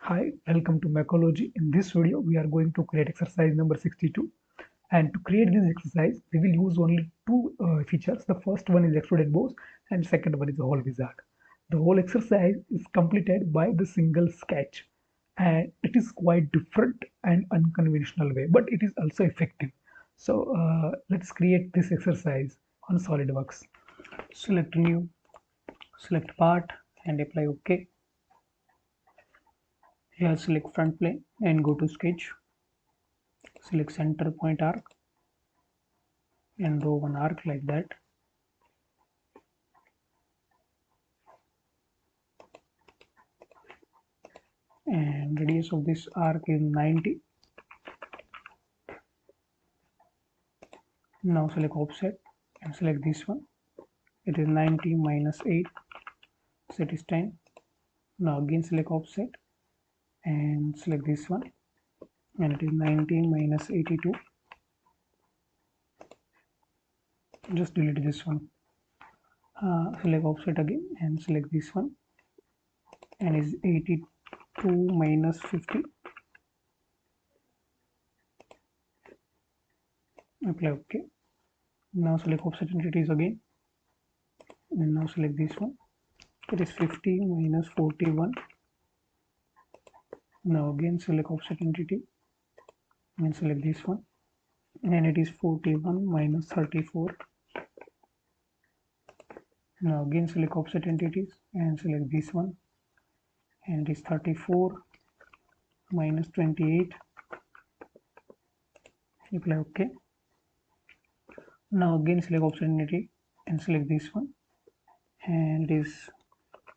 Hi, welcome to MECHOLOGY. In this video, we are going to create exercise number 62. And to create this exercise, we will use only two features. The first one is extruded boss and second one is the whole wizard. The whole exercise is completed by the single sketch. And it is quite different and unconventional way, but it is also effective. So let's create this exercise on SolidWorks. Select new, select part and apply OK. Here select front plane and go to sketch. Select center point arc and draw one arc like that. And radius of this arc is 90. Now select offset and select this one. It is 90 minus 8. Set is 10. Now again select offset and select this one. And it is 90 minus 82. Just delete this one. Select offset again and select this one. And is 82 minus 50. Apply OK. Now select offset entities again. And now select this one. It is 50 minus 41. Now again select offset entity and select this one, and it is 41 minus 34. Now again select offset entities and select this one, and it is 34 minus 28. Apply OK. Now again select offset entity and select this one, and it is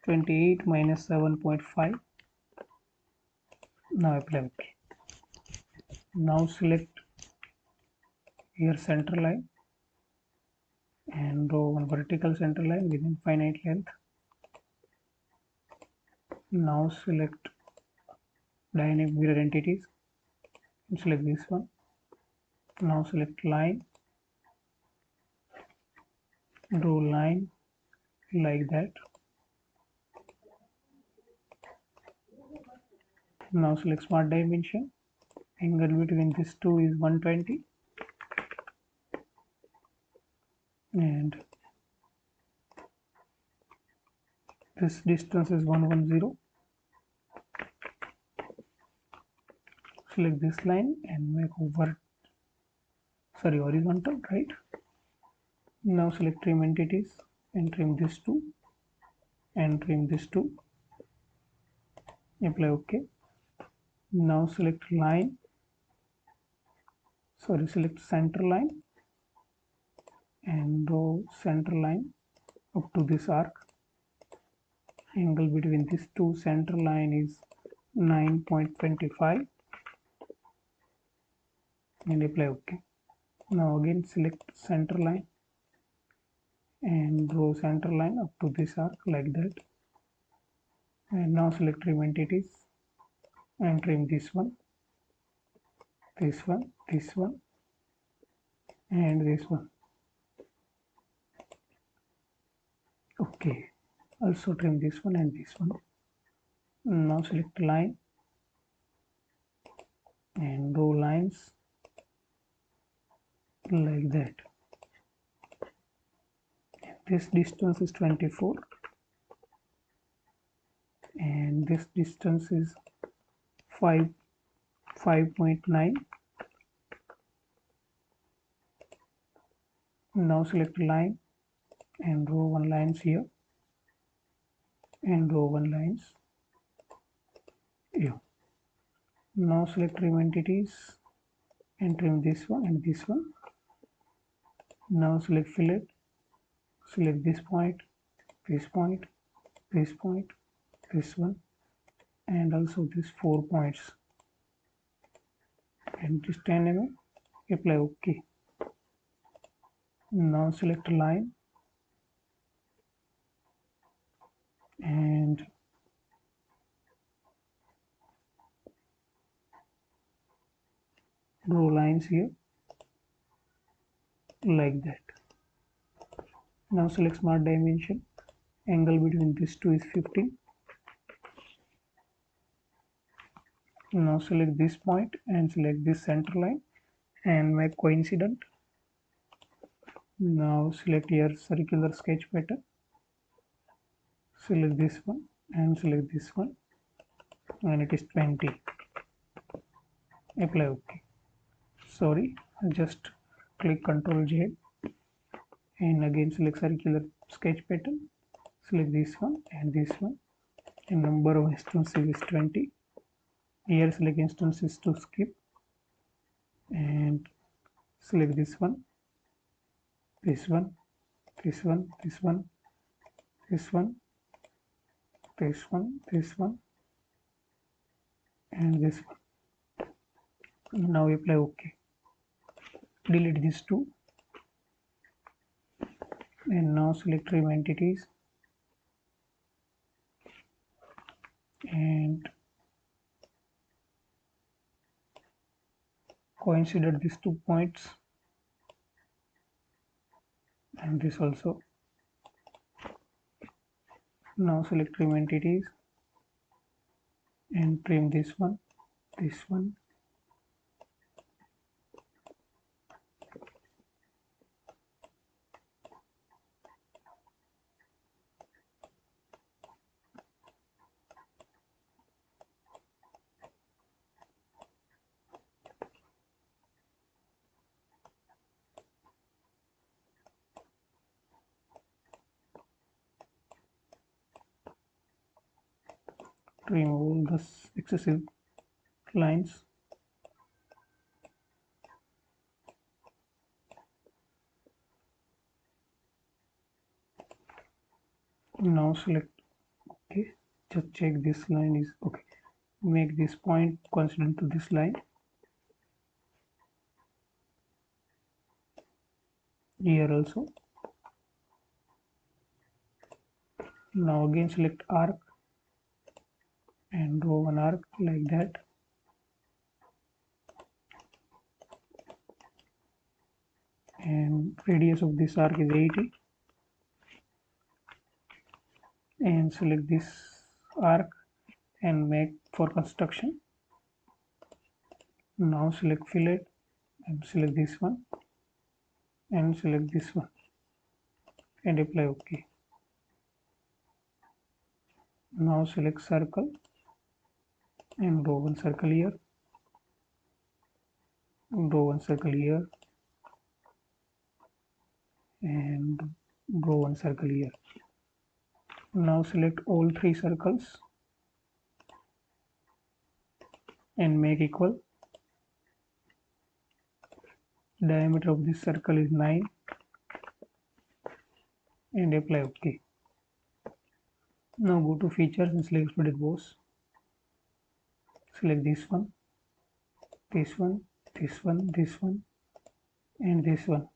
28 minus 7.5. Now apply OK. Now select here center line and draw one vertical center line within finite length. Now select dynamic mirror entities and select this one. Now select line, draw line like that. Now select smart dimension. Angle between these two is 120 and this distance is 110. Select this line and make horizontal, right? Now select trim entities and trim this two and trim this two. Apply OK. Now select select center line and draw center line up to this arc. Angle between these two center line is 9.25 and apply OK. Now again select center line and draw center line up to this arc like that. And now select trim entities and trim this one, this one, this one, and this one. Okay. Also trim this one and this one. Now select line and draw lines like that. This distance is 24 and this distance is 5.9. Now select line and draw one lines here and draw one lines here. Now select trim entities and trim this one and this one. Now select fillet, select this point, this point, this point, this one, and also these 4 points and this 10 mm. Apply OK. Now select line and draw lines here like that. Now select smart dimension. Angle between these two is 15 Now select this point and select this center line and make coincident. Now select here circular sketch pattern, select this one and select this one, and it is 20. Apply OK. Sorry, just click Ctrl J and again select circular sketch pattern, select this one and this one, and number of instances is 20. Here select instances to skip and select this one, this one, this one, this one, this one, this one, this one, and this one. Now apply OK. Delete these two and now select trim entities and coincident these 2 points and this also. Now select trim entities and trim this one, this one, trim all the excessive lines. Now select OK, just check this line is okay. Make this point coincident to this line. Here also. Now again select arc and draw one arc like that. And radius of this arc is 80. And select this arc and make for construction. Now select fillet and select this one and select this one and apply OK. Now select circle and draw one circle here, draw one circle here, and draw one circle here. Now select all 3 circles and make equal. Diameter of this circle is 9 and apply OK. Now go to features and select extruded boss. Select this one, this one, this one, this one, and this one,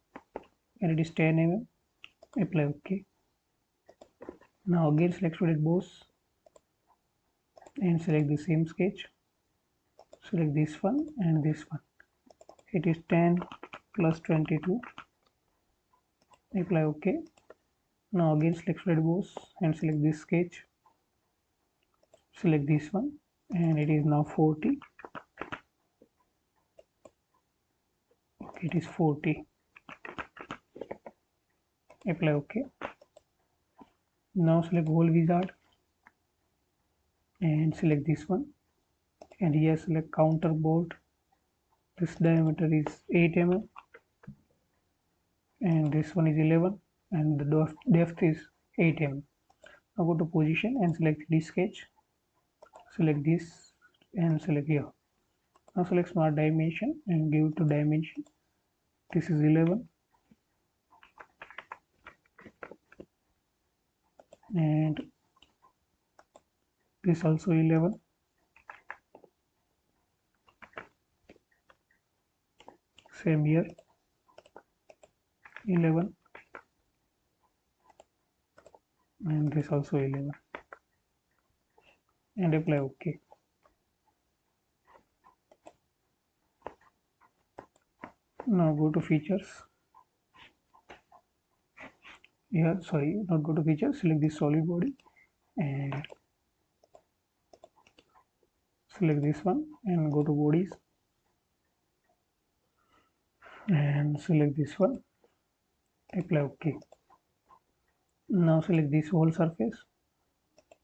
and it is 10 mm. Apply OK. Now again select extruded boss and select the same sketch. Select this one and this one. It is 10 plus 22. Apply OK. Now again select extruded boss and select this sketch. Select this one and it is now 40. Okay, it is 40. Apply OK. Now select whole wizard and select this one, and here select counter bolt. This diameter is 8 mm and this one is 11 and the depth is 8 mm. Now go to position and select 3D sketch. Select this and select here. Now select smart dimension and give it to dimension. This is 11 and this also 11. Same here, 11 and this also 11 and apply OK. Now go to features. Here, sorry, not go to features, select this solid body and select this one and go to bodies and select this one, apply OK. Now select this whole surface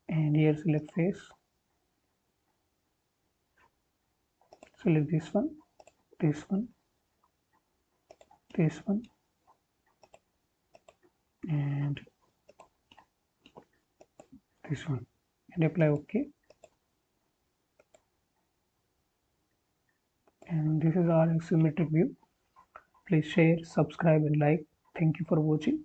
and here select face, select this one, this one, this one, and this one, and apply OK. And this is our symmetric view. Please share, subscribe and like. Thank you for watching.